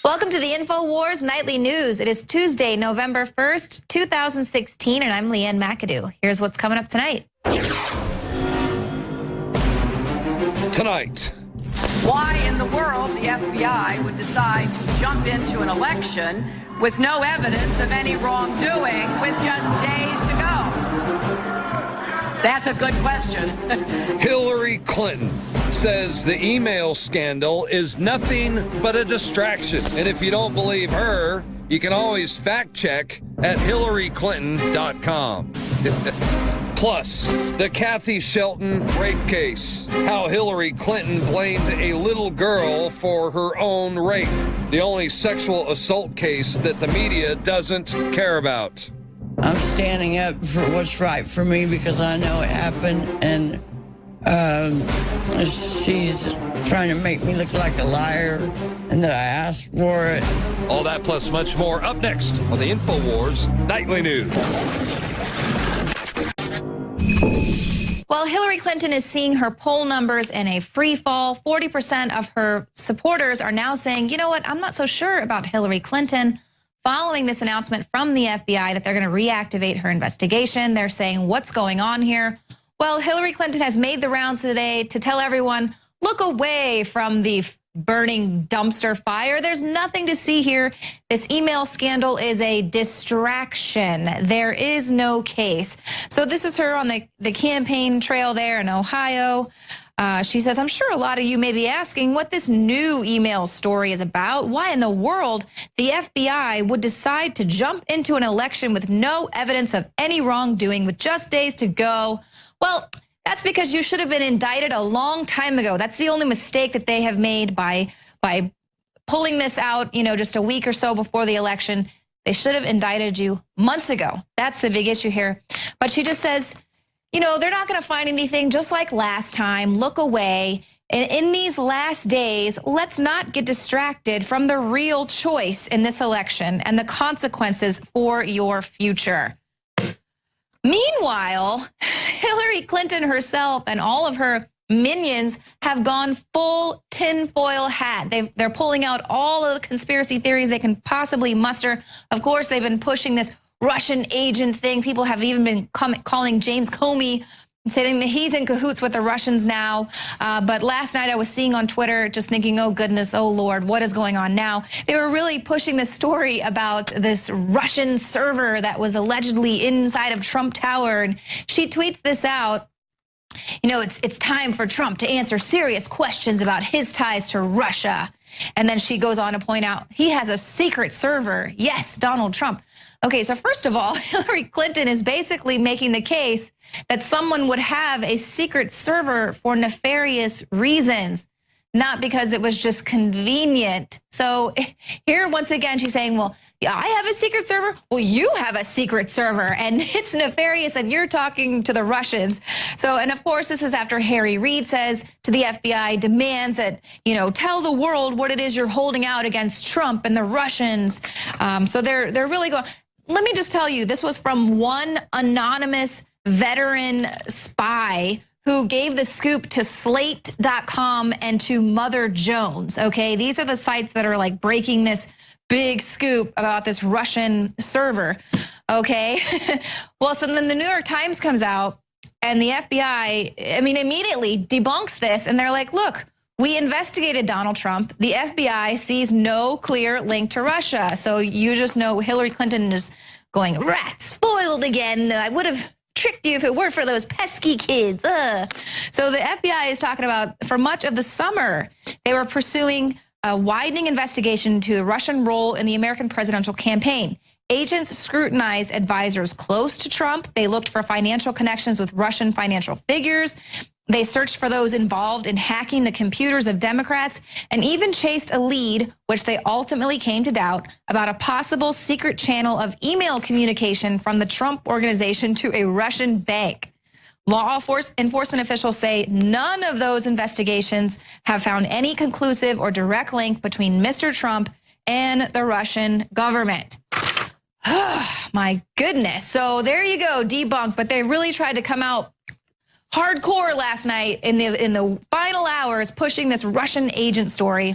Welcome to the InfoWars Nightly News. It is Tuesday, November 1st, 2016, and I'm Leanne McAdoo. Here's what's coming up tonight. Tonight. Why in the world the FBI would decide to jump into an election with no evidence of any wrongdoing with just days to go? That's a good question. Hillary Clinton says the email scandal is nothing but a distraction. And if you don't believe her, you can always fact check at hillaryclinton.com. Plus, the Kathy Shelton rape case. How Hillary Clinton blamed a little girl for her own rape. The only sexual assault case that the media doesn't care about. I'm standing up for what's right for me because I know it happened, and she's trying to make me look like a liar and that I asked for it. All that plus much more up next on the InfoWars Nightly News. Well, Hillary Clinton is seeing her poll numbers in a free fall. 40% of her supporters are now saying, you know what, I'm not so sure about Hillary Clinton. Following this announcement from the FBI that they're going to reactivate her investigation, they're saying, what's going on here? Well, Hillary Clinton has made the rounds today to tell everyone, look away from the burning dumpster fire. There's nothing to see here. This email scandal is a distraction. There is no case. So this is her on the campaign trail there in Ohio. She says, I'm sure a lot of you may be asking what this new email story is about. Why in the world the FBI would decide to jump into an election with no evidence of any wrongdoing with just days to go? Well, that's because you should have been indicted a long time ago. That's the only mistake that they have made by pulling this out, just a week or so before the election. They should have indicted you months ago. That's the big issue here. But she just says, they're not going to find anything just like last time. Look away. And in these last days, let's not get distracted from the real choice in this election and the consequences for your future. Meanwhile, Hillary Clinton herself and all of her minions have gone full tinfoil hat. They're pulling out all of the conspiracy theories they can possibly muster. Of course, they've been pushing this Russian agent thing. People have even been calling James Comey, saying that he's in cahoots with the Russians now. But last night I was seeing on Twitter, just thinking, oh goodness, oh Lord, what is going on now? They were really pushing this story about this Russian server that was allegedly inside of Trump Tower. And she tweets this out. It's time for Trump to answer serious questions about his ties to Russia. And then she goes on to point out, he has a secret server. Yes, Donald Trump. Okay, so first of all, Hillary Clinton is basically making the case that someone would have a secret server for nefarious reasons, not because it was just convenient. So here, once again, she's saying, well, I have a secret server. Well, you have a secret server and it's nefarious and you're talking to the Russians. So, and of course, this is after Harry Reid says to the FBI, demands that, tell the world what it is you're holding out against Trump and the Russians. So they're really going. Let me just tell you, this was from one anonymous veteran spy who gave the scoop to Slate.com and to Mother Jones, okay? These are the sites that are like breaking this big scoop about this Russian server, okay? Well, so then the New York Times comes out and the FBI, immediately debunks this and they're like, look, we investigated Donald Trump. The FBI sees no clear link to Russia. So you just know Hillary Clinton is going, rats, spoiled again. I would have tricked you if it weren't for those pesky kids. So the FBI is talking about, for much of the summer, they were pursuing a widening investigation into the Russian role in the American presidential campaign. Agents scrutinized advisors close to Trump. They looked for financial connections with Russian financial figures. They searched for those involved in hacking the computers of Democrats and even chased a lead, which they ultimately came to doubt, about a possible secret channel of email communication from the Trump organization to a Russian bank. Law enforcement officials say none of those investigations have found any conclusive or direct link between Mr. Trump and the Russian government. My goodness. So there you go, debunked, but they really tried to come out hardcore last night in the final hours pushing this Russian agent story.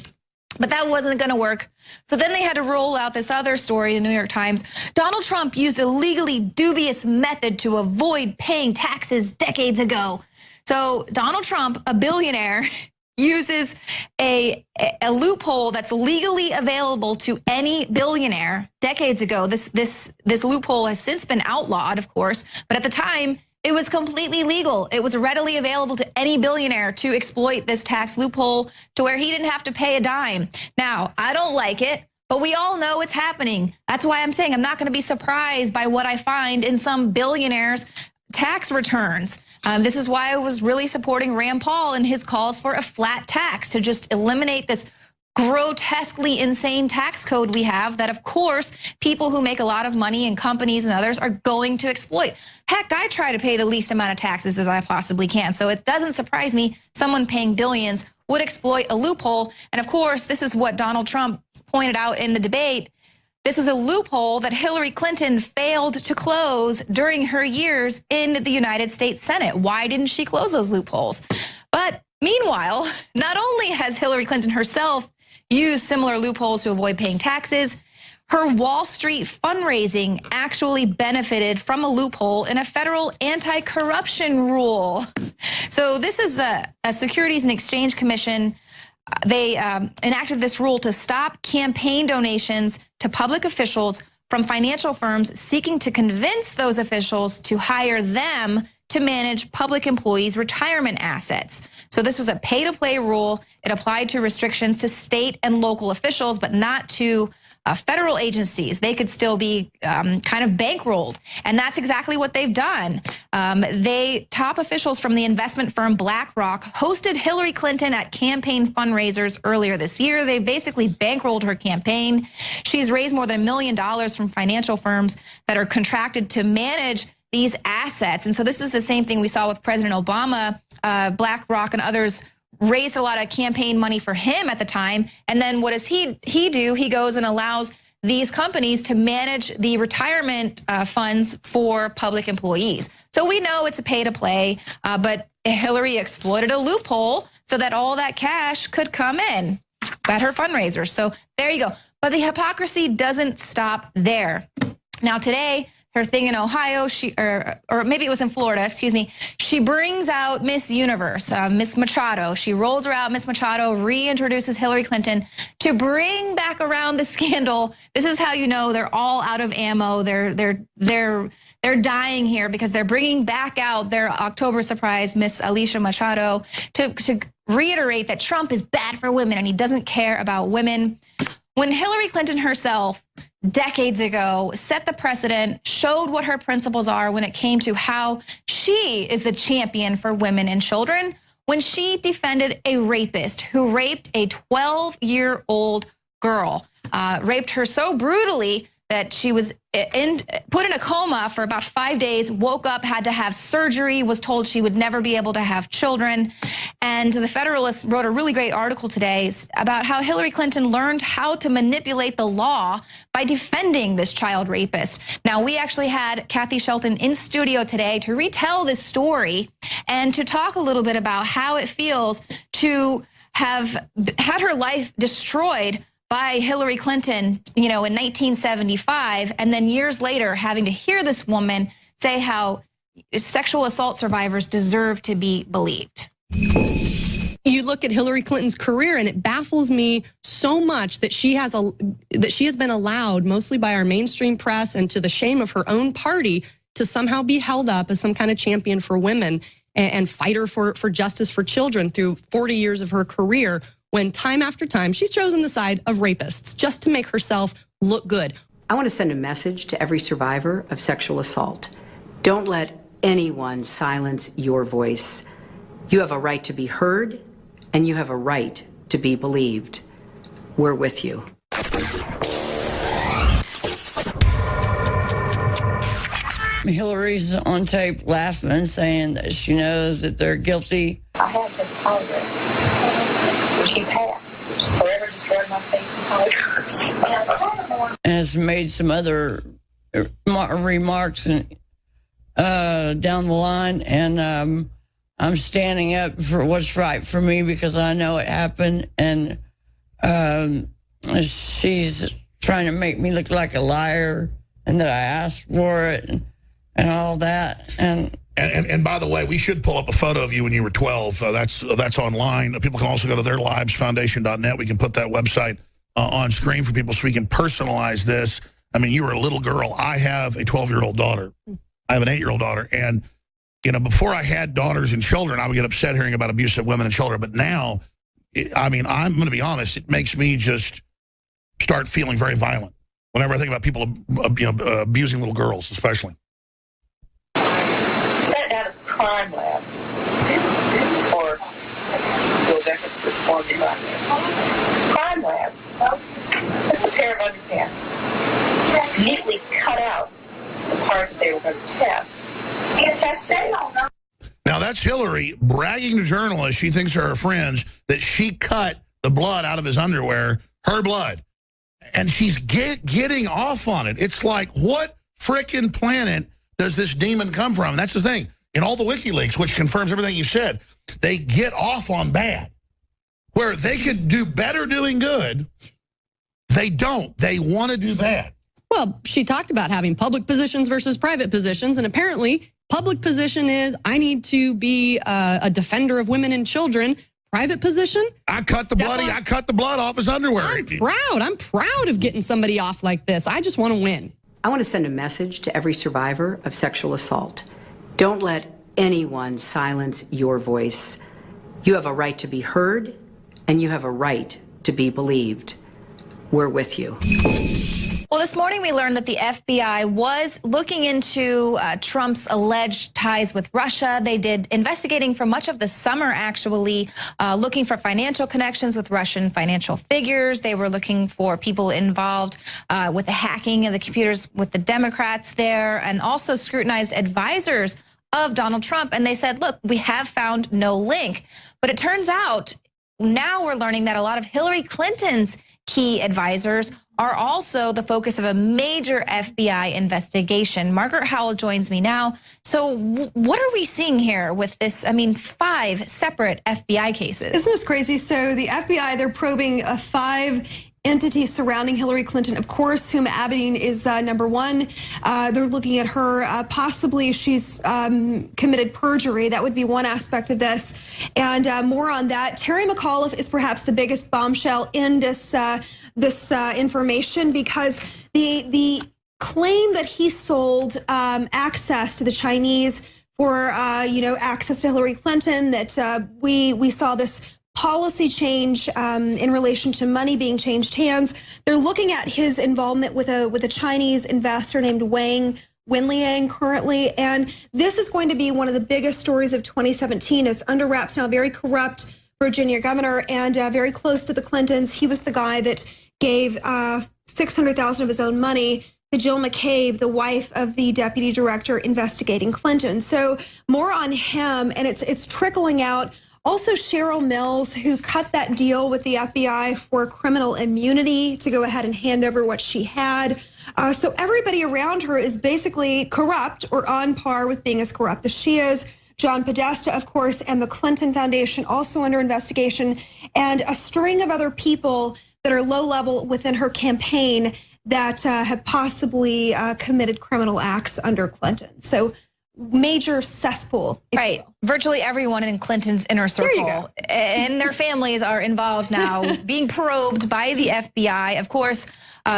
But that wasn't going to work. So then they had to roll out this other story in the New York Times. Donald Trump used a legally dubious method to avoid paying taxes decades ago. So Donald Trump, a billionaire, uses a loophole that's legally available to any billionaire decades ago. This loophole has since been outlawed, of course, but at the time, it was completely legal. It was readily available to any billionaire to exploit this tax loophole to where he didn't have to pay a dime. Now, I don't like it, but we all know it's happening. That's why I'm saying I'm not going to be surprised by what I find in some billionaires' tax returns. This is why I was really supporting Rand Paul in his calls for a flat tax to just eliminate this grotesquely insane tax code we have that, of course, people who make a lot of money and companies and others are going to exploit. Heck, I try to pay the least amount of taxes as I possibly can. So it doesn't surprise me someone paying billions would exploit a loophole. And of course, this is what Donald Trump pointed out in the debate. This is a loophole that Hillary Clinton failed to close during her years in the United States Senate. Why didn't she close those loopholes? But meanwhile, not only has Hillary Clinton herself used similar loopholes to avoid paying taxes, her Wall Street fundraising actually benefited from a loophole in a federal anti-corruption rule. So this is a Securities and Exchange Commission. They enacted this rule to stop campaign donations to public officials from financial firms seeking to convince those officials to hire them to manage public employees' retirement assets. So this was a pay-to-play rule. It applied to restrictions to state and local officials, but not to federal agencies. They could still be kind of bankrolled. And that's exactly what they've done. Top officials from the investment firm BlackRock hosted Hillary Clinton at campaign fundraisers earlier this year. They basically bankrolled her campaign. She's raised more than $1 million from financial firms that are contracted to manage these assets. And so this is the same thing we saw with President Obama. BlackRock and others raised a lot of campaign money for him at the time. And then what does he do? He goes and allows these companies to manage the retirement funds for public employees. So we know it's a pay to play, but Hillary exploited a loophole so that all that cash could come in at her fundraisers. So there you go. But the hypocrisy doesn't stop there. Now today, her thing in Ohio, or maybe it was in Florida, excuse me, she brings out Miss Universe, Miss Machado. She rolls her out, Miss Machado reintroduces Hillary Clinton to bring back around the scandal. This is how you know they're all out of ammo. They're dying here because they're bringing back out their October surprise, Miss Alicia Machado, to reiterate that Trump is bad for women and he doesn't care about women. When Hillary Clinton herself, decades ago, set the precedent, showed what her principles are when it came to how she is the champion for women and children, when she defended a rapist who raped a 12-year-old girl, raped her so brutally that she was put in a coma for about 5 days, woke up, had to have surgery, was told she would never be able to have children. And the Federalist wrote a really great article today about how Hillary Clinton learned how to manipulate the law by defending this child rapist. Now, we actually had Kathy Shelton in studio today to retell this story and to talk a little bit about how it feels to have had her life destroyed by Hillary Clinton, in 1975, and then years later having to hear this woman say how sexual assault survivors deserve to be believed. You look at Hillary Clinton's career and it baffles me so much that she has been allowed, mostly by our mainstream press and to the shame of her own party, to somehow be held up as some kind of champion for women and fighter for justice for children through 40 years of her career, when time after time she's chosen the side of rapists just to make herself look good. I want to send a message to every survivor of sexual assault. Don't let anyone silence your voice. You have a right to be heard, and you have a right to be believed. We're with you. Hillary's on tape laughing, saying that she knows that they're guilty. I have been Congress. She passed. Forever destroyed my faith in Congress. And has made some other remarks down the line, and I'm standing up for what's right for me because I know it happened, and She's trying to make me look like a liar and that I asked for it and all that. And by the way, we should pull up a photo of you when you were 12. That's online. People can also go to theirlivesfoundation.net. We can put that website on screen for people so we can personalize this. I mean, you were a little girl. I have a 12-year-old daughter. I have an 8-year-old daughter. And, you know, before I had daughters and children, I would get upset hearing about abuse of women and children. But now, I mean, I'm going to be honest, it makes me just start feeling very violent whenever I think about people abusing little girls, especially. Sent out of the crime lab for those efforts to reform the environment. Crime lab, just a pair of underpants, neatly cut out the parts they were going to test. And tested it. Now, that's Hillary bragging to journalists, she thinks are her friends, that she cut the blood out of his underwear, her blood. And she's getting off on it. It's like, what frickin' planet does this demon come from? And that's the thing. In all the WikiLeaks, which confirms everything you said, they get off on bad. Where they could do better doing good, they don't. They want to do bad. Well, she talked about having public positions versus private positions, and apparently public position is I need to be a defender of women and children. Private position? I cut the blood off his underwear. I'm proud of getting somebody off like this. I just want to win. I want to send a message to every survivor of sexual assault. Don't let anyone silence your voice. You have a right to be heard, and you have a right to be believed. We're with you. Well, this morning we learned that the FBI was looking into Trump's alleged ties with Russia. They did investigating for much of the summer, actually, looking for financial connections with Russian financial figures. They were looking for people involved with the hacking of the computers with the Democrats there, and also scrutinized advisors of Donald Trump. And they said, look, we have found no link. But it turns out now we're learning that a lot of Hillary Clinton's key advisors are also the focus of a major FBI investigation. Margaret Howell joins me now. So what are we seeing here with this, 5 separate FBI cases? Isn't this crazy? So the FBI, they're probing 5 entities surrounding Hillary Clinton, of course, whom Abedin is number one. They're looking at her. Possibly she's committed perjury. That would be one aspect of this. And more on that. Terry McAuliffe is perhaps the biggest bombshell in this information, because the claim that he sold access to the Chinese for access to Hillary Clinton, that we saw this policy change in relation to money being changed hands. They're looking at his involvement with a Chinese investor named Wang Wenliang currently, and this is going to be one of the biggest stories of 2017. It's under wraps now. Very corrupt Virginia governor and very close to the Clintons. He was the guy that gave $600,000 of his own money to Jill McCabe, the wife of the deputy director investigating Clinton. So more on him, and it's trickling out. Also, Cheryl Mills, who cut that deal with the FBI for criminal immunity to go ahead and hand over what she had. So everybody around her is basically corrupt or on par with being as corrupt as she is. John Podesta, of course, and the Clinton Foundation also under investigation, and a string of other people that are low level within her campaign that have possibly committed criminal acts under Clinton. So major cesspool. Right. Virtually everyone in Clinton's inner circle and their families are involved now, being probed by the FBI. Of course,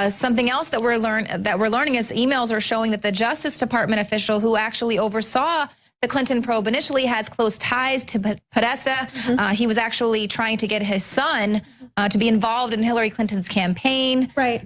something else that we're learning is emails are showing that the Justice Department official who actually oversaw the Clinton probe initially has close ties to Podesta. He was actually trying to get his son to be involved in Hillary Clinton's campaign. Right.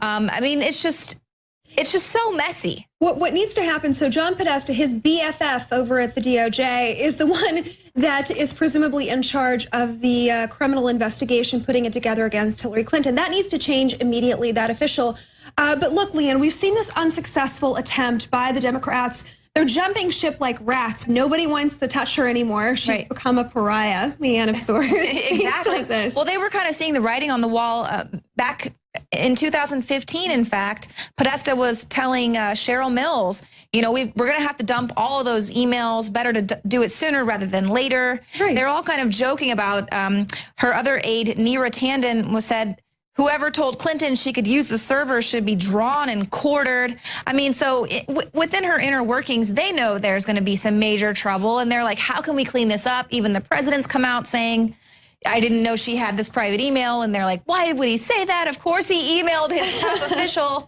It's just so messy. What needs to happen, so John Podesta, his BFF over at the DOJ, is the one that is presumably in charge of the criminal investigation, putting it together against Hillary Clinton. That needs to change immediately, that official. But look, Leanne, we've seen this unsuccessful attempt by the Democrats. They're jumping ship like rats. Nobody wants to touch her anymore. She's become a pariah, Leanne, of sorts. Exactly. Like this. Well, they were kind of seeing the writing on the wall back in 2015, in fact. Podesta was telling Cheryl Mills, we're going to have to dump all of those emails. Better to do it sooner rather than later. Right. They're all kind of joking about her other aide, Neera Tanden, whoever told Clinton she could use the server should be drawn and quartered. I mean, so within her inner workings, they know there's going to be some major trouble. And they're like, how can we clean this up? Even the president's come out saying, I didn't know she had this private email. And they're like, why would he say that? Of course he emailed his top official.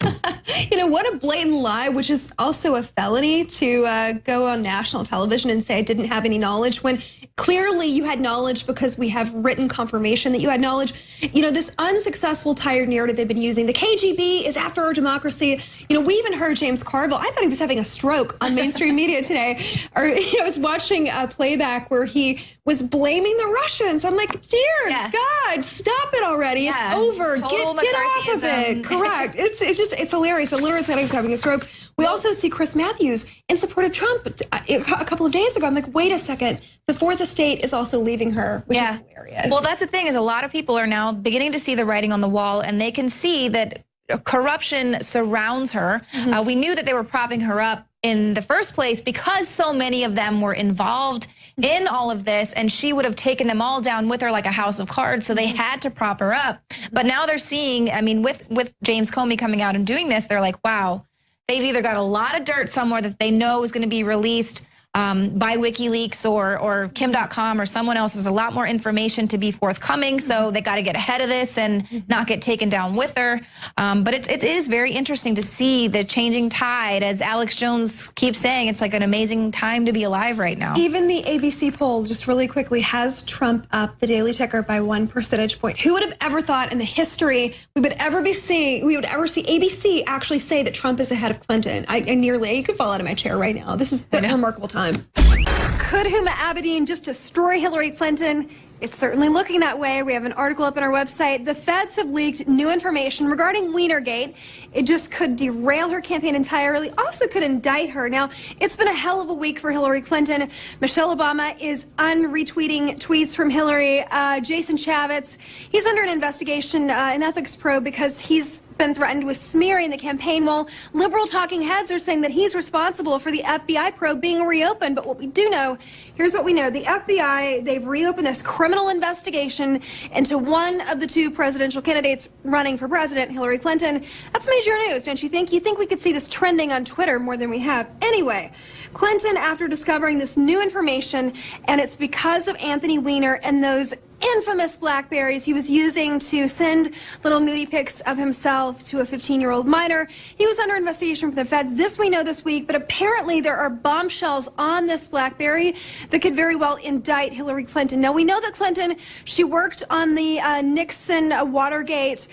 You know, what a blatant lie, which is also a felony to go on national television and say I didn't have any knowledge when clearly you had knowledge because we have written confirmation that you had knowledge. You know, this unsuccessful, tired narrative they've been using. The KGB is after our democracy. You know, we even heard James Carville. I thought he was having a stroke on mainstream media today. Or, you know, I was watching a playback where he was blaming the Russians. I'm like, dear God, stop it already. It's over. Get off of it. Correct. It's hilarious. I literally thought he was having a stroke. We also see Chris Matthews in support of Trump a couple of days ago. I'm like, wait a second. The fourth estate is also leaving her, which is hilarious. Well, that's the thing is a lot of people are now beginning to see the writing on the wall, and they can see that corruption surrounds her. We knew that they were propping her up in the first place because so many of them were involved in all of this, and she would have taken them all down with her like a house of cards, so they had to prop her up. But now they're seeing, I mean, with James Comey coming out and doing this, they're like, wow, they've either got a lot of dirt somewhere that they know is going to be released by WikiLeaks or Kim.com or someone else. There's a lot more information to be forthcoming, so they got to get ahead of this and not get taken down with her. But it is very interesting to see the changing tide. As Alex Jones keeps saying, it's like an amazing time to be alive right now. Even the ABC poll, just really quickly, has Trump up the Daily Ticker by 1 percentage point. Who would have ever thought in the history we would ever see ABC actually say that Trump is ahead of Clinton? You could fall out of my chair right now. This is a remarkable time. Could Huma Abedin just destroy Hillary Clinton? It's certainly looking that way. We have an article up on our website. The feds have leaked new information regarding Wienergate. It just could derail her campaign entirely, also could indict her. Now, it's been a hell of a week for Hillary Clinton. Michelle Obama is unretweeting tweets from Hillary. Jason Chaffetz, he's under an investigation, an ethics probe, because he's been threatened with smearing the campaign. While liberal talking heads are saying that he's responsible for the FBI probe being reopened. But what we do know, here's what we know. The FBI, they've reopened this criminal investigation into one of the two presidential candidates running for president, Hillary Clinton. That's major news, don't you think? You think we could see this trending on Twitter more than we have. Anyway, Clinton, after discovering this new information, and it's because of Anthony Weiner and those infamous Blackberries he was using to send little nudie pics of himself to a 15-year-old minor. He was under investigation from the feds. This we know this week, but apparently there are bombshells on this Blackberry that could very well indict Hillary Clinton. Now, we know that Clinton, she worked on the Nixon Watergate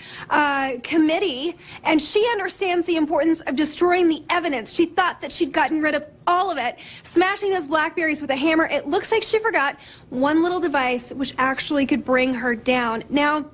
committee, and she understands the importance of destroying the evidence. She thought that she'd gotten rid of all of it, smashing those Blackberries with a hammer. It looks like she forgot one little device which actually could bring her down. Now,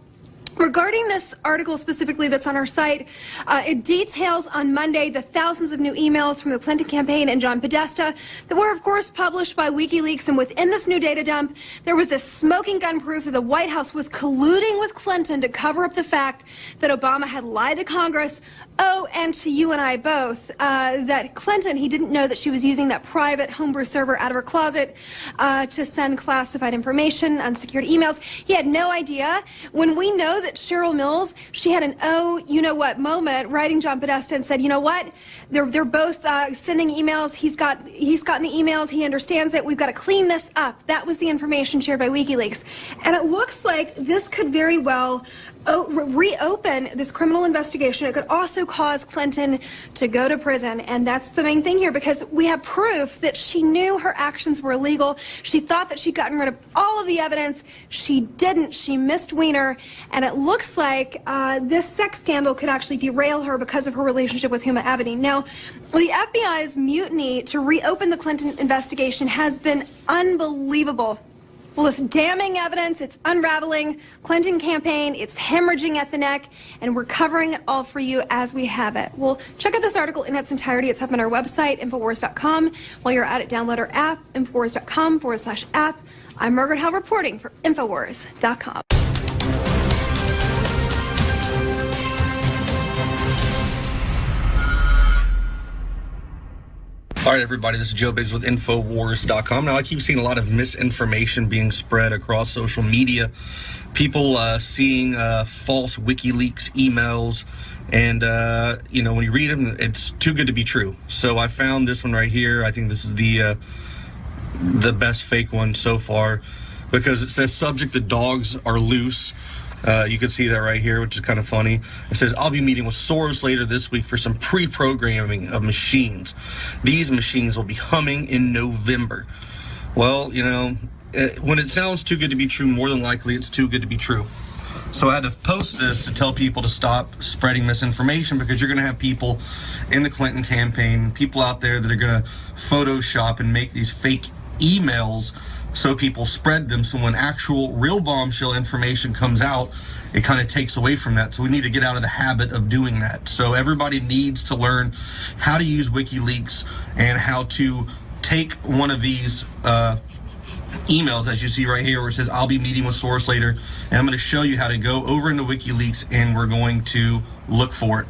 regarding this article specifically that's on our site, it details on Monday the thousands of new emails from the Clinton campaign and John Podesta that were, of course, published by WikiLeaks. And within this new data dump, there was this smoking gun proof that the White House was colluding with Clinton to cover up the fact that Obama had lied to Congress. Oh, and to you and I both, that Clinton, he didn't know that she was using that private homebrew server out of her closet to send classified information, unsecured emails. He had no idea. When we know that Cheryl Mills, she had an oh-you-know-what moment writing John Podesta and said, you know what, they're both sending emails. He's gotten the emails. He understands it. We've got to clean this up. That was the information shared by WikiLeaks. And it looks like this could very well reopen this criminal investigation. It could also cause Clinton to go to prison. And that's the main thing here, because we have proof that she knew her actions were illegal. She thought that she'd gotten rid of all of the evidence. She didn't. She missed Weiner. And it looks like this sex scandal could actually derail her because of her relationship with Huma Abedin. Now, the FBI's mutiny to reopen the Clinton investigation has been unbelievable. Well, it's damning evidence, it's unraveling. Clinton campaign, it's hemorrhaging at the neck, and we're covering it all for you as we have it. Well, check out this article in its entirety. It's up on our website, INFOWARS.com. While you're at it, download our app, INFOWARS.com/app. I'm Margaret Howell reporting for INFOWARS.com. All All right, everybody, this is Joe Biggs with INFOWARS.com. Now, I keep seeing a lot of misinformation being spread across social media. People seeing false WikiLeaks emails, and, when you read them, it's too good to be true. So I found this one right here. I think this is the best fake one so far, because it says, subject, the dogs are loose. You can see that right here, which is kind of funny. It says, I'll be meeting with Soros later this week for some pre-programming of machines. These machines will be humming in November. Well, when it sounds too good to be true, more than likely it's too good to be true. So I had to post this to tell people to stop spreading misinformation, because you're going to have people in the Clinton campaign, people out there that are going to Photoshop and make these fake emails so people spread them. So when actual real bombshell information comes out, it kind of takes away from that. So we need to get out of the habit of doing that. So everybody needs to learn how to use WikiLeaks and how to take one of these emails, as you see right here, where it says, I'll be meeting with Soros later. And I'm going to show you how to go over into WikiLeaks, and we're going to look for it.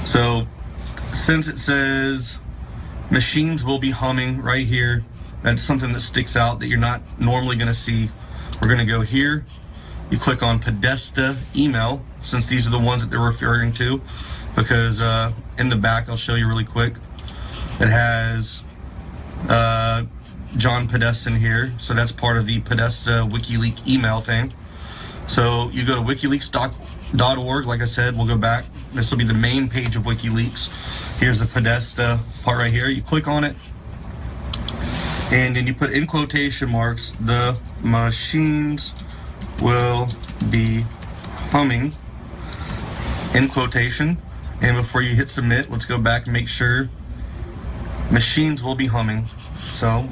So since it says machines will be humming right here, that's something that sticks out that you're not normally going to see. We're going to go here. You click on Podesta email, since these are the ones that they're referring to, because in the back, I'll show you really quick. It has John Podesta in here, so that's part of the Podesta WikiLeaks email thing. So you go to wikileaks.org. Like I said, we'll go back. This will be the main page of WikiLeaks. Here's the Podesta part right here. You click on it, and then you put in quotation marks, the machines will be humming, in quotation. And before you hit submit, let's go back and make sure machines will be humming. So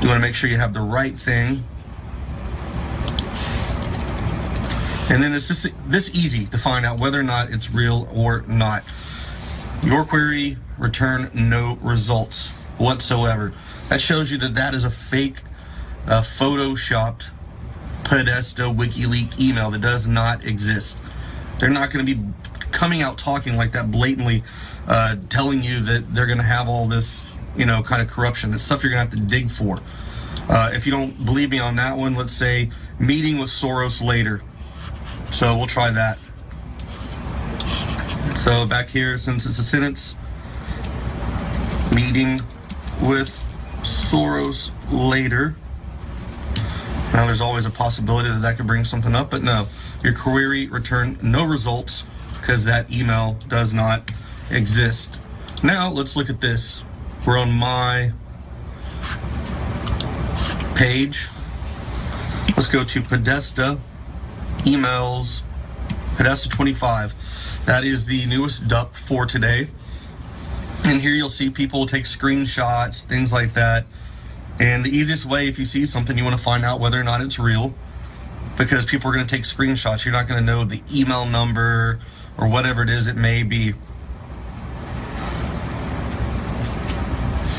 you want to make sure you have the right thing. And then it's just this easy to find out whether or not it's real or not. Your query return no results whatsoever. That shows you that that is a fake, photoshopped Podesta WikiLeaks email that does not exist. They're not going to be coming out talking like that blatantly, telling you that they're going to have all this, kind of corruption. It's stuff you're going to have to dig for. If you don't believe me on that one, let's say meeting with Soros later. So we'll try that. So back here, since it's a sentence, meeting with Soros later. Now there's always a possibility that that could bring something up, but no, your query returned no results because that email does not exist. Now let's look at this. We're on my page. Let's go to Podesta emails, Podesta 25. That is the newest dump for today. And here you'll see people take screenshots, things like that. And the easiest way, if you see something, you want to find out whether or not it's real, because people are going to take screenshots. You're not going to know the email number or whatever it is it may be.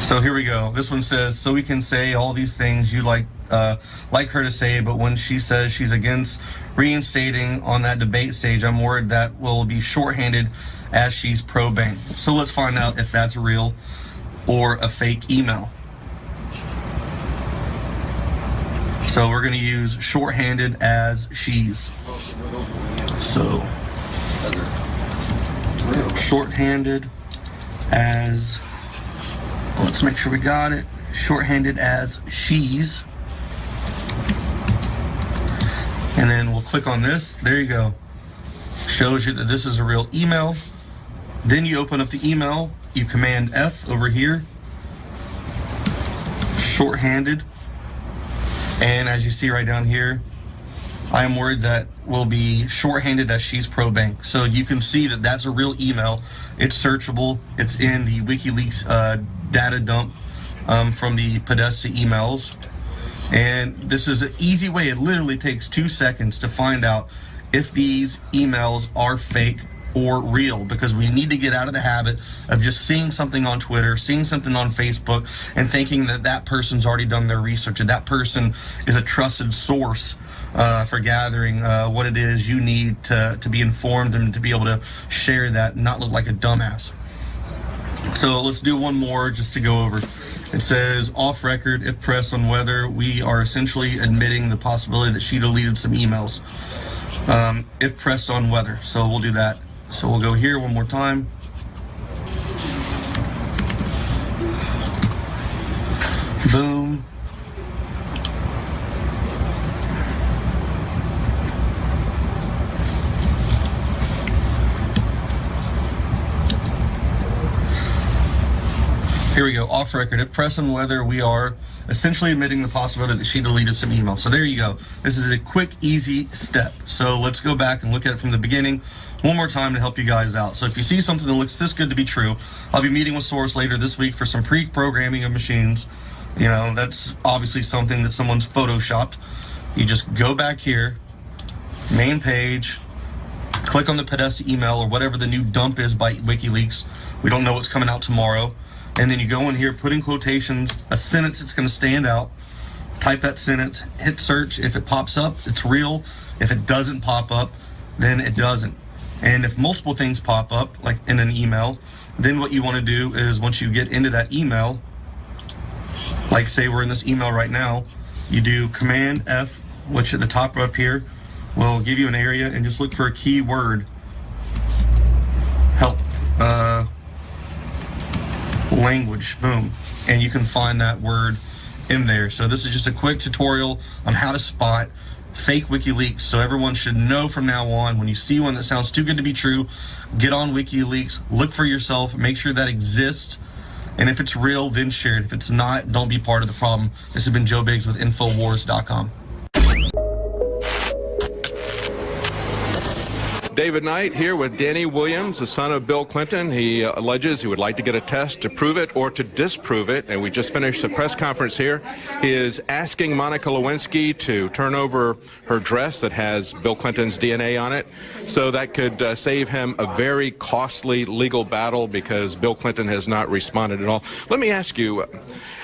So here we go. This one says, so we can say all these things you like her to say, but when she says she's against reinstating on that debate stage, I'm worried that will be shorthanded as she's pro-bank. So let's find out if that's real or a fake email. So we're going to use shorthanded as she's. So shorthanded as, let's make sure we got it, shorthanded as she's. And then we'll click on this. There you go. Shows you that this is a real email. Then you open up the email, you command F over here, shorthanded. And as you see right down here, I am worried that will be shorthanded as she's pro-bank. So you can see that that's a real email. It's searchable. It's in the WikiLeaks data dump from the Podesta emails. And this is an easy way. It literally takes 2 seconds to find out if these emails are fake or real, because we need to get out of the habit of just seeing something on Twitter, seeing something on Facebook, and thinking that that person's already done their research and that person is a trusted source for gathering what it is you need to be informed and to be able to share that and not look like a dumbass. So let's do one more just to go over. It says, off record, if pressed on whether we are essentially admitting the possibility that she deleted some emails. If pressed on whether. So we'll do that. So we'll go here one more time. Boom. Here we go, off record. If pressed on whether we are essentially admitting the possibility that she deleted some emails. So there you go. This is a quick, easy step. So let's go back and look at it from the beginning one more time to help you guys out. So if you see something that looks this good to be true, I'll be meeting with Source later this week for some pre-programming of machines. You know, that's obviously something that someone's photoshopped. You just go back here, main page, click on the Podesta email or whatever the new dump is by WikiLeaks. We don't know what's coming out tomorrow. And then you go in here, put in quotations, a sentence that's going to stand out, type that sentence, hit search. If it pops up, it's real. If it doesn't pop up, then it doesn't. And if multiple things pop up, like in an email, then what you want to do is once you get into that email, like say we're in this email right now, you do Command F, which at the top up here will give you an area, and just look for a keyword. Help. Language, boom, and you can find that word in there. So this is just a quick tutorial on how to spot fake WikiLeaks. So everyone should know from now on, when you see one that sounds too good to be true, get on WikiLeaks, look for yourself, make sure that exists, and if it's real, then share it. If it's not, don't be part of the problem. This has been Joe Biggs with INFOWARS.com. David Knight here with Danny Williams, the son of Bill Clinton. He alleges he would like to get a test to prove it or to disprove it, and we just finished a press conference here. He is asking Monica Lewinsky to turn over her dress that has Bill Clinton's DNA on it, so that could save him a very costly legal battle because Bill Clinton has not responded at all. Let me ask you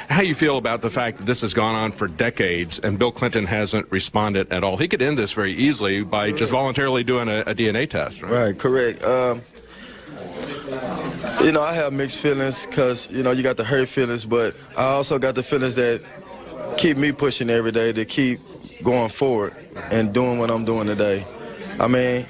how you feel about the fact that this has gone on for decades and Bill Clinton hasn't responded at all. He could end this very easily by just voluntarily doing a DNA test, right? Right, correct. You know, I have mixed feelings because, you know, you got the hurt feelings, but I also got the feelings that keep me pushing every day to keep going forward and doing what I'm doing today. I mean,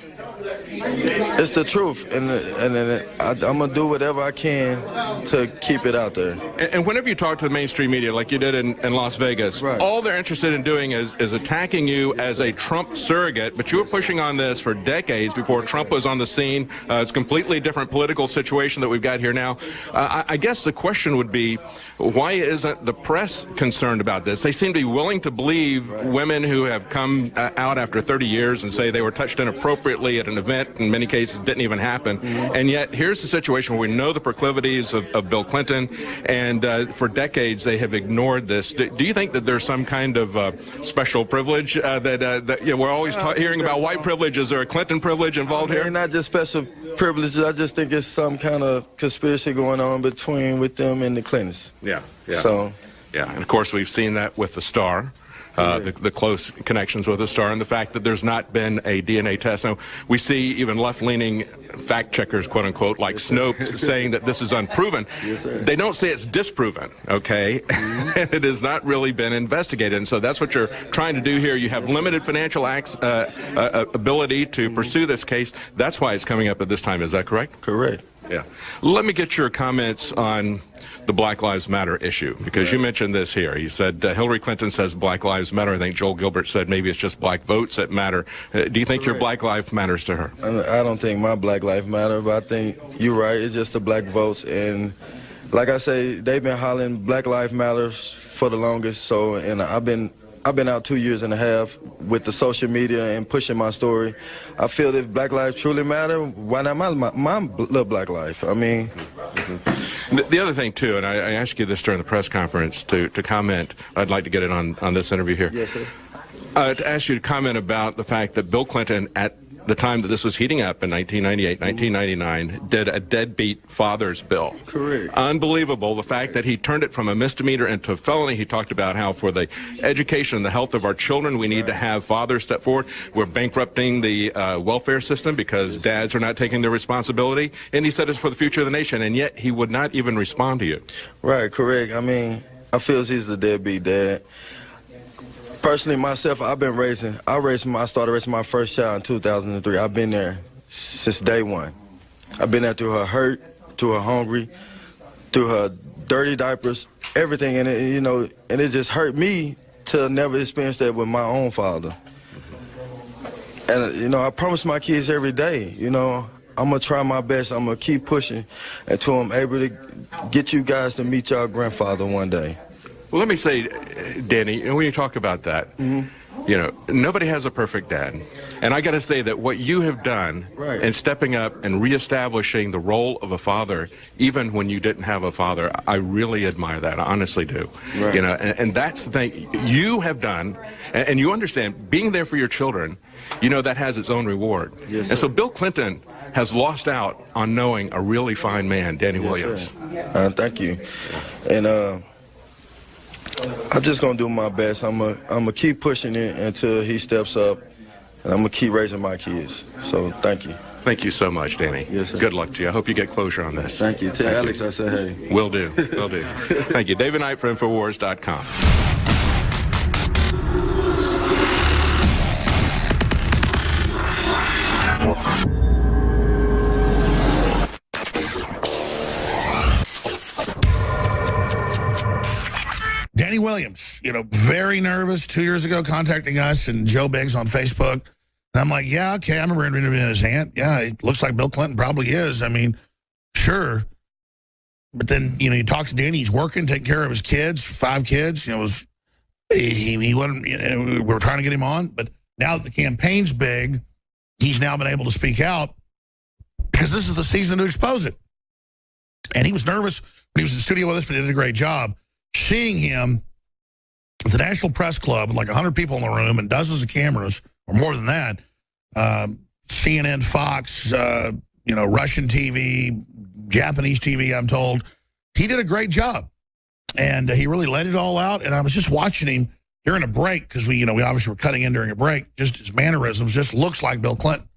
it's the truth, and I'm going to do whatever I can to keep it out there. And whenever you talk to the mainstream media, like you did in Las Vegas, right, all they're interested in doing is attacking you as a Trump surrogate, but you were pushing on this for decades before Trump was on the scene. It's a completely different political situation that we've got here now. I guess the question would be, why isn't the press concerned about this? They seem to be willing to believe women who have come out after 30 years and say they were touched inappropriately at an event, in many cases didn't even happen. And yet here's the situation where we know the proclivities of Bill Clinton, and for decades they have ignored this. Do you think that there's some kind of special privilege that you know, we're always hearing about white privilege? Is there a Clinton privilege involved here? Not just special privileges. I just think it's some kind of conspiracy going on with them and the Clintons. Yeah. So, yeah, and of course we've seen that with the Star. The close connections with the Star, and the fact that there's not been a DNA test. Now, we see even left-leaning fact checkers, quote unquote, like Snopes, saying that this is unproven. Yes, sir. They don't say it's disproven, okay? And it has not really been investigated. And so that's what you're trying to do here. You have limited financial ability to pursue this case. That's why it's coming up at this time. Is that correct? Correct. Yeah. Let me get your comments on the Black Lives Matter issue, because you mentioned this here. You said Hillary Clinton says Black Lives Matter. I think Joel Gilbert said maybe it's just black votes that matter. Do you think your Black Life matters to her? I don't think my Black Life matter, but I think you're right. It's just the black votes. And like I say, they've been hollering Black Lives Matter for the longest. So, and I've been out 2.5 years with the social media and pushing my story. I feel if Black lives truly matter, why not my little black life? I mean... The other thing, too, and I asked you this during the press conference to comment. I'd like to get it on this interview here. Yes, sir. To ask you to comment about the fact that Bill Clinton, at the time that this was heating up in 1998, 1999, did a deadbeat father's bill. Correct. Unbelievable. The fact that he turned it from a misdemeanor into a felony. He talked about how for the education and the health of our children, we need to have fathers step forward. We're bankrupting the welfare system because dads are not taking their responsibility. And he said it's for the future of the nation, and yet he would not even respond to you. Right, correct. I mean, I feel he's the deadbeat dad. Personally, myself, I started raising my first child in 2003. I've been there since day one. I've been there through her hurt, through her hungry, through her dirty diapers, everything. And it, and it just hurt me to never experience that with my own father. And, I promise my kids every day, I'm going to try my best. I'm going to keep pushing until I'm able to get you guys to meet your grandfather one day. Well, let me say, Danny, when you talk about that, nobody has a perfect dad. And I got to say that what you have done in stepping up and reestablishing the role of a father, even when you didn't have a father, I really admire that. I honestly do. Right. And that's the thing you have done. And you understand, being there for your children, that has its own reward. Yes, and so Bill Clinton has lost out on knowing a really fine man, Danny Williams. Thank you. And I'm just going to do my best. I'm gonna keep pushing it until he steps up, and I'm going to keep raising my kids. So thank you. Thank you so much, Danny. Yes, sir. Good luck to you. I hope you get closure on this. Thank you. Tell Alex I said hey. Will do. Will do. Thank you. David Knight for INFOWARS.com. Danny Williams, very nervous 2 years ago contacting us and Joe Biggs on Facebook. And I'm like, yeah, okay, I remember interviewing his aunt. Yeah, it looks like Bill Clinton probably is. I mean, sure. But then, you talk to Danny, he's working, taking care of his kids, 5 kids. He wasn't, we were trying to get him on. But now that the campaign's big, he's now been able to speak out because this is the season to expose it. And he was nervous when he was in the studio with us, but he did a great job. Seeing him at the National Press Club with like 100 people in the room and dozens of cameras, or more than that, CNN, Fox, Russian TV, Japanese TV, I'm told. He did a great job. And he really let it all out. And I was just watching him during a break because we obviously were cutting in during a break. Just his mannerisms just looks like Bill Clinton.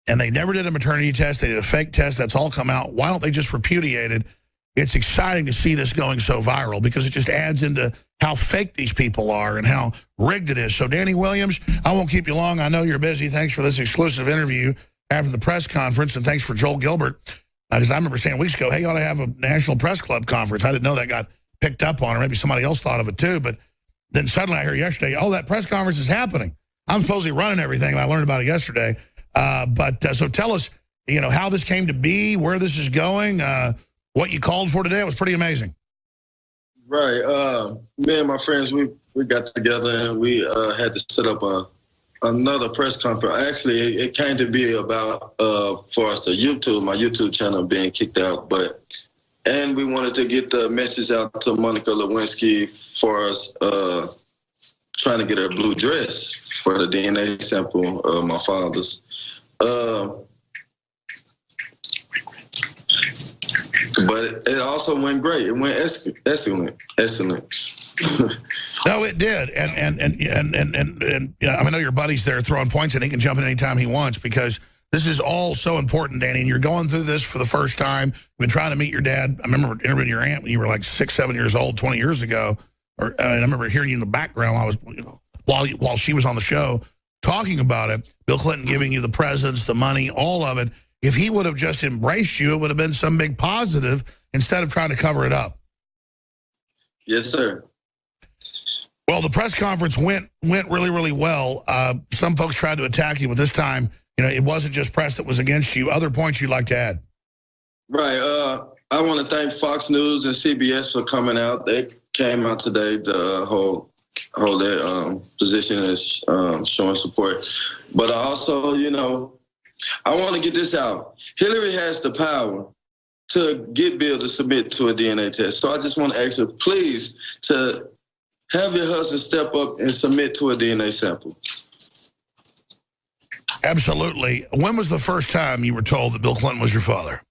And they never did a maternity test. They did a fake test. That's all come out. Why don't they just repudiate it? It's exciting to see this going so viral because it just adds into how fake these people are and how rigged it is. So, Danny Williams, I won't keep you long. I know you're busy. Thanks for this exclusive interview after the press conference, and thanks for Joel Gilbert. Because I remember saying weeks ago, hey, you ought to have a National Press Club conference. I didn't know that got picked up on, or maybe somebody else thought of it too. But then suddenly I hear yesterday, oh, that press conference is happening. I'm supposedly running everything, and I learned about it yesterday. So tell us, how this came to be, where this is going, what you called for today. It was pretty amazing. Right. Me and my friends, we got together and we had to set up another press conference. Actually, it came to be about for us my YouTube channel being kicked out, and we wanted to get the message out to Monica Lewinsky for us trying to get her blue dress for the DNA sample of my father's. But it also went great. It went excellent. No, it did. And I know your buddy's there throwing points, and he can jump in anytime he wants because this is all so important, Danny. And you're going through this for the first time. You've been trying to meet your dad. I remember interviewing your aunt when you were like 6, 7 years old, 20 years ago. And I remember hearing you in the background while she was on the show talking about it. Bill Clinton giving you the presents, the money, all of it. If he would have just embraced you, it would have been some big positive instead of trying to cover it up. Yes, sir. Well, the press conference went really, really well. Some folks tried to attack you, but this time, it wasn't just press that was against you. Other points you'd like to add? Right. I want to thank Fox News and CBS for coming out. They came out today to hold their position as showing support. But also, I want to get this out. Hillary has the power to get Bill to submit to a DNA test. So I just want to ask her, please, to have your husband step up and submit to a DNA sample. Absolutely. When was the first time you were told that Bill Clinton was your father?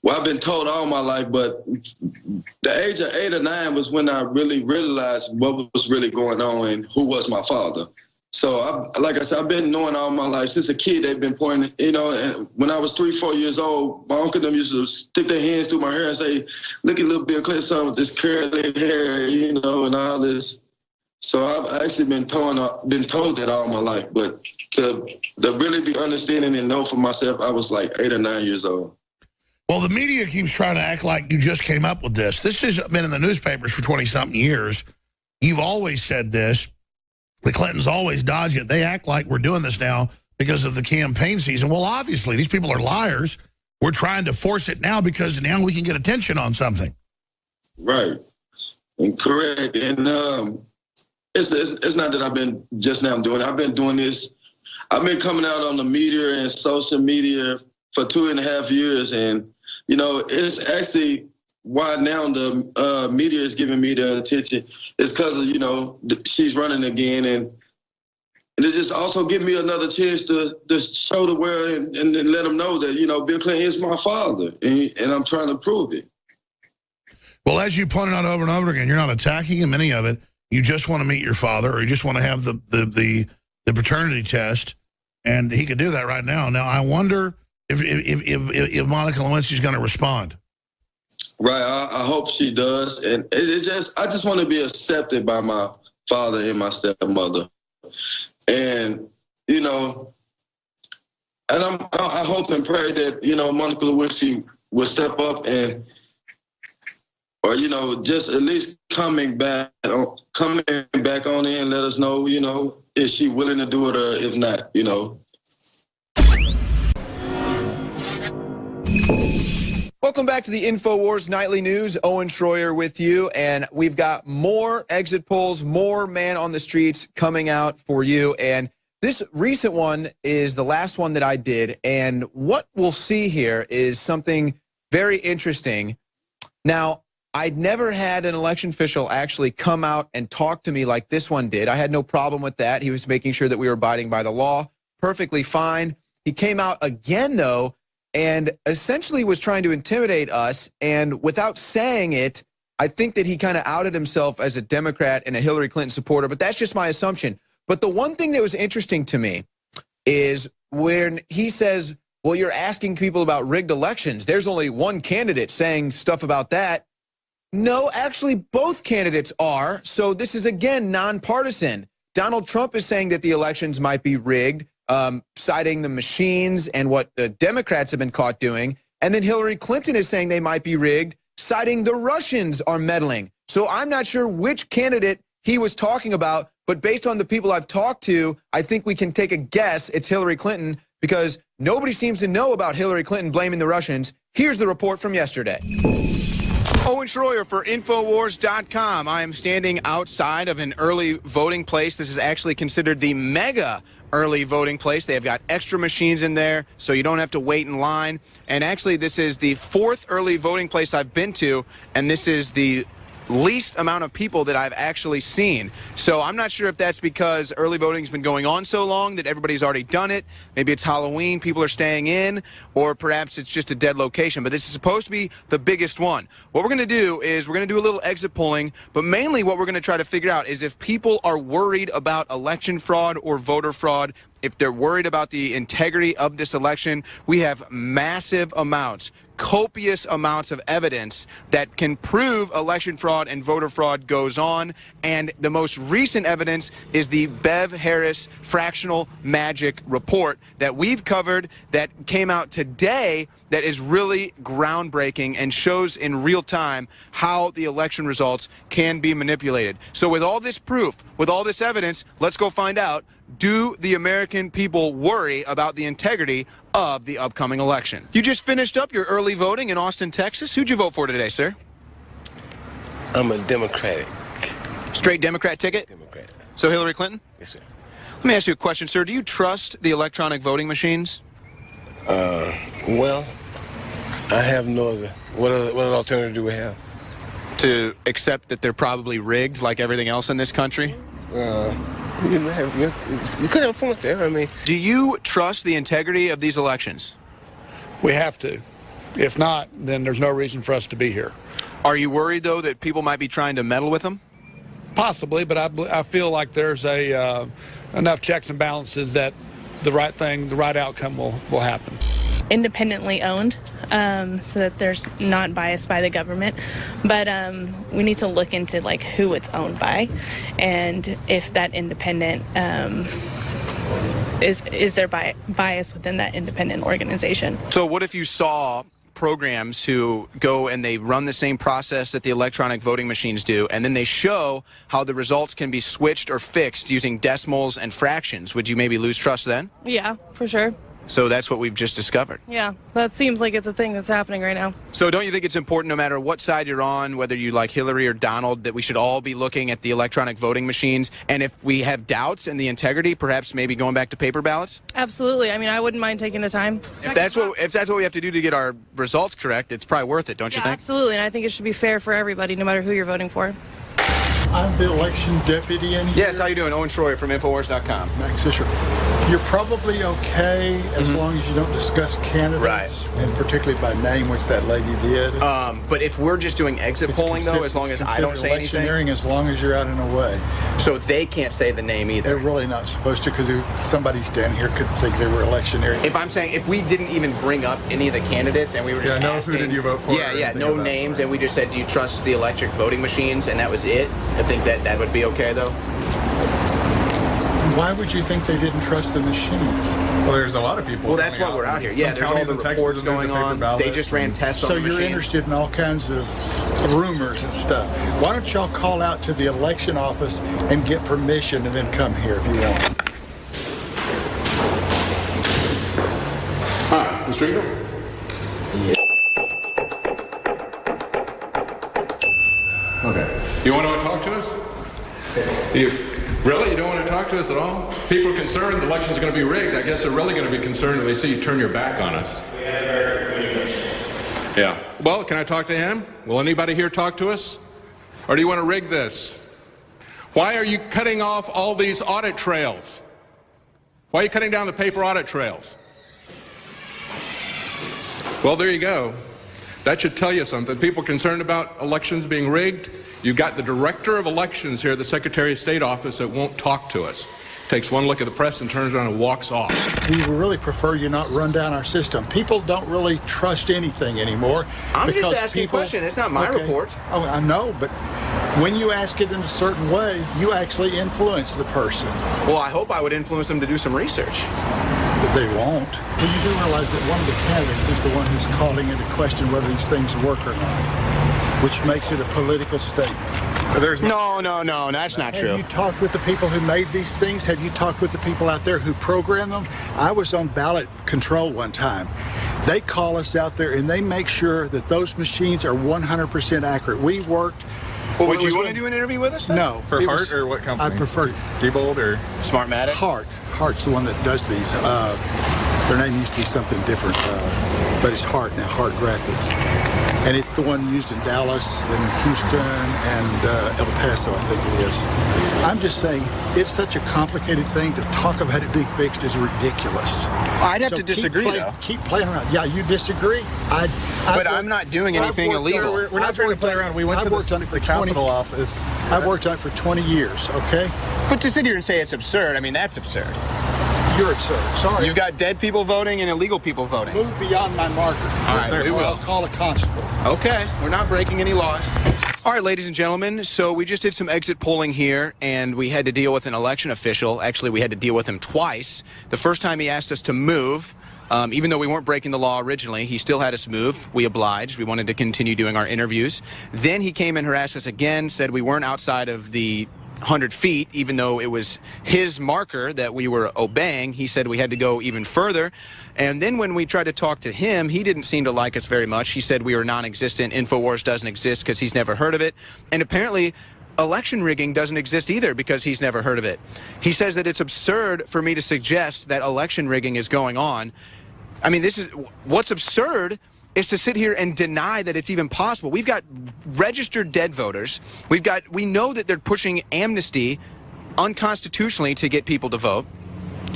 Well, I've been told all my life, but the age of 8 or 9 was when I really realized what was really going on and who was my father. So, like I said, I've been knowing all my life. Since a kid, they've been pointing, you know, and when I was 3, 4 years old, my uncle them used to stick their hands through my hair and say, look at little Bill Clinton's son with this curly hair, you know, and all this. So I've actually been told that all my life. But to really be understanding and know for myself, I was like 8 or 9 years old. Well, the media keeps trying to act like you just came up with this. This has been in the newspapers for 20-something years. You've always said this. The Clintons always dodge it. They act like we're doing this now because of the campaign season. Well, obviously, these people are liars. We're trying to force it now because now we can get attention on something. Right. And correct. And it's not that I've been just now doing it. I've been doing this. I've been coming out on the media and social media for 2.5 years. And, you know, it's actually why now the media is giving me the attention. It's because of, you know, she's running again. And it just also give me another chance to show the world and let them know that, you know, Bill Clinton is my father. And I'm trying to prove it. Well, as you pointed out over and over again, you're not attacking him, any of it. You just want to meet your father, or you just want to have the paternity test. And he could do that right now. Now, I wonder if Monica Lewinsky's going to respond. Right, I hope she does, and I just want to be accepted by my father and my stepmother, and you know, and I hope and pray that, you know, Monica Lewinsky will step up or you know, just at least coming back on in and let us know, you know, is she willing to do it or if not, you know. Welcome back to the InfoWars Nightly News. Owen Schroyer with you, and we've got more exit polls, more man on the streets coming out for you. And this recent one is the last one that I did, and what we'll see here is something very interesting. Now, I'd never had an election official actually come out and talk to me like this one did. I had no problem with that. He was making sure that we were abiding by the law. Perfectly fine. He came out again, though, and essentially was trying to intimidate us. And without saying it, I think that he kind of outed himself as a Democrat and a Hillary Clinton supporter, but that's just my assumption. But the one thing that was interesting to me is when he says, well, you're asking people about rigged elections. There's only one candidate saying stuff about that. No, actually, both candidates are. So this is, again, nonpartisan. Donald Trump is saying that the elections might be rigged, citing the machines and what the Democrats have been caught doing. And then Hillary Clinton is saying they might be rigged, citing the Russians are meddling. So I'm not sure which candidate he was talking about, but based on the people I've talked to, I think we can take a guess it's Hillary Clinton, because nobody seems to know about Hillary Clinton blaming the Russians. Here's the report from yesterday. Owen Schroyer for InfoWars.com. I am standing outside of an early voting place. This is actually considered the mega early voting place. They have got extra machines in there, so you don't have to wait in line. And actually, this is the 4th early voting place I've been to, and this is the least amount of people that I've actually seen. So I'm not sure if that's because early voting's been going on so long that everybody's already done it. Maybe it's Halloween, people are staying in, or perhaps it's just a dead location. But this is supposed to be the biggest one. What we're going to do is we're going to do a little exit polling, but mainly what we're going to try to figure out is if people are worried about election fraud or voter fraud, if they're worried about the integrity of this election. We have massive amounts, copious amounts of evidence that can prove election fraud and voter fraud goes on. And the most recent evidence is the Bev Harris fractional magic report that we've covered that came out today that is really groundbreaking and shows in real time how the election results can be manipulated. So with all this proof, with all this evidence, let's go find out, do the American people worry about the integrity of the upcoming election? You just finished up your early voting in Austin, Texas. Who'd you vote for today, sir? I'm a Democratic. Straight Democrat ticket? Democrat. So Hillary Clinton? Yes, sir. Let me ask you a question, sir. Do you trust the electronic voting machines? Well, I have no other. What other alternative do we have? To accept that they're probably rigged like everything else in this country? You could have a point there. I mean, Do you trust the integrity of these elections? We have to. If not, then there's no reason for us to be here. Are you worried, though, that people might be trying to meddle with them? Possibly, but I feel like there's enough checks and balances that the right thing, the right outcome will happen. Independently owned, so that there's not bias by the government, but we need to look into like who it's owned by, and if that independent is there bias within that independent organization. So what if you saw programs who go and they run the same process that the electronic voting machines do, and then they show how the results can be switched or fixed using decimals and fractions? Would you maybe lose trust then? Yeah, for sure. So that's what we've just discovered. Yeah, that seems like it's a thing that's happening right now. So don't you think it's important, no matter what side you're on, whether you like Hillary or Donald, that we should all be looking at the electronic voting machines? And if we have doubts in the integrity, perhaps maybe going back to paper ballots? Absolutely. I mean, I wouldn't mind taking the time. If that's what we have to do to get our results correct, it's probably worth it, don't you think? Absolutely, and I think it should be fair for everybody, no matter who you're voting for. I'm the election deputy in here. Yes, how you doing? Owen Schroyer from INFOWARS.com. Max Fisher. You're probably okay as long as you don't discuss candidates, and particularly by name, which that lady did. But if we're just doing exit polling, though, as long as I don't say anything? Electioneering as long as you're out and away. So they can't say the name either? They're really not supposed to, because somebody standing here could think they were electioneering. If I'm saying, if we didn't even bring up any of the candidates and we were just asking, who did you vote for? Yeah, no names, and we just said, do you trust the electric voting machines, and that was it, I think that would be okay, though? Why would you think they didn't trust the machines? Well, there's a lot of people. Well, that's why we're out here. Yeah, there's all the reports going on. They just ran tests on the machines. So you're interested in all kinds of rumors and stuff. Why don't y'all call out to the election office and get permission and then come here if you want? Hi, Mr. Eagle? Okay. You want to talk to us? Really? You don't want to talk to us at all? People are concerned the election's going to be rigged. I guess they're really going to be concerned when they see you turn your back on us. Yeah. Well, can I talk to him? Will anybody here talk to us? Or do you want to rig this? Why are you cutting off all these audit trails? Why are you cutting down the paper audit trails? Well, there you go. That should tell you something. People concerned about elections being rigged. You've got the director of elections here, the Secretary of State office, that won't talk to us. Takes one look at the press and turns around and walks off. We really prefer you not run down our system. People don't really trust anything anymore. I'm just asking a question. It's not my report. Oh, I know, but when you ask it in a certain way, you actually influence the person. Well, I hope I would influence them to do some research. But they won't. Well, you do realize that one of the candidates is the one who's calling into question whether these things work or not, which makes it a political statement. No, that's not true. Have you talked with the people who made these things? Have you talked with the people out there who program them? I was on ballot control one time. They call us out there and they make sure that those machines are 100% accurate. We worked. Well, would you want to do an interview with us then? No. For Hart or what company? I prefer Diebold or Smartmatic? Hart's the one that does these. Their name used to be something different, but it's Hart now, Hart Graphics. And it's the one used in Dallas and Houston and El Paso, I think it is. I'm just saying, it's such a complicated thing. To talk about it being fixed is ridiculous. I'd have to disagree, though. Keep playing around. Yeah, you disagree. But I'm not doing anything illegal. We're not trying to play around. We went to the Capitol office. I've worked on it for 20 years, okay? But to sit here and say it's absurd, I mean, that's absurd. You're absurd. Sorry. You've got dead people voting and illegal people voting. Move beyond my marker. All right, we will. I'll call a constable. Okay, we're not breaking any laws. All right, ladies and gentlemen, so we just did some exit polling here, and we had to deal with an election official. Actually, we had to deal with him twice. The first time he asked us to move. Even though we weren't breaking the law originally, he still had us move. We obliged. We wanted to continue doing our interviews. Then he came and harassed us again, said we weren't outside of the 100 feet, even though it was his marker that we were obeying. He said we had to go even further. And then when we tried to talk to him, he didn't seem to like us very much. He said we were non-existent. INFOWARS doesn't exist because he's never heard of it. And apparently, election rigging doesn't exist either because he's never heard of it. He says that it's absurd for me to suggest that election rigging is going on. I mean, what's absurd is to sit here and deny that it's even possible. We've got registered dead voters. We know that they're pushing amnesty unconstitutionally to get people to vote.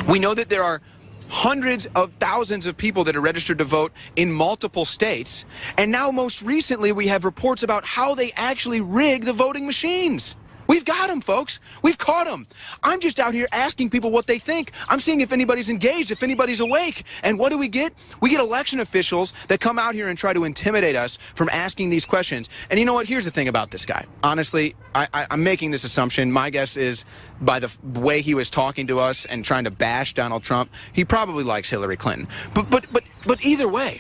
We know that there are hundreds of thousands of people that are registered to vote in multiple states. And now most recently we have reports about how they actually rig the voting machines. We've got them, folks. We've caught them. I'm just out here asking people what they think. I'm seeing if anybody's engaged, if anybody's awake. And what do? We get election officials that come out here and try to intimidate us from asking these questions. And you know what? Here's the thing about this guy. Honestly, I'm making this assumption. My guess is by the way he was talking to us and trying to bash Donald Trump, he probably likes Hillary Clinton. But either way,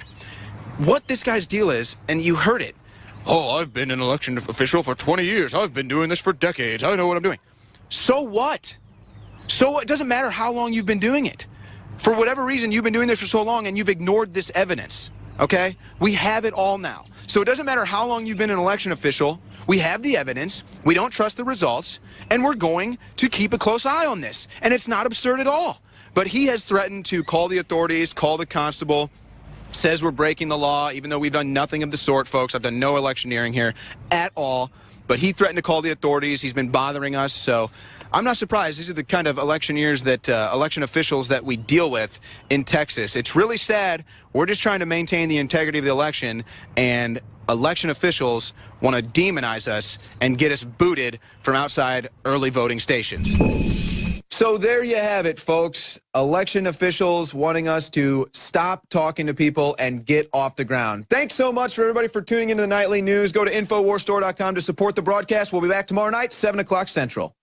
what this guy's deal is, and you heard it, oh, I've been an election official for 20 years. I've been doing this for decades. I know what I'm doing. So what? So it doesn't matter how long you've been doing it. For whatever reason, you've been doing this for so long and you've ignored this evidence, okay? We have it all now. So it doesn't matter how long you've been an election official. We have the evidence. We don't trust the results. And we're going to keep a close eye on this. And it's not absurd at all. But he has threatened to call the authorities, call the constable, says we're breaking the law, even though we've done nothing of the sort, folks. I've done no electioneering here at all. But he threatened to call the authorities. He's been bothering us. So I'm not surprised. These are the kind of electioneers that, election officials that we deal with in Texas. It's really sad. We're just trying to maintain the integrity of the election, and election officials want to demonize us and get us booted from outside early voting stations. So there you have it, folks. Election officials wanting us to stop talking to people and get off the ground. Thanks so much for everybody for tuning into the Nightly News. Go to InfoWarsStore.com to support the broadcast. We'll be back tomorrow night, 7 o'clock Central.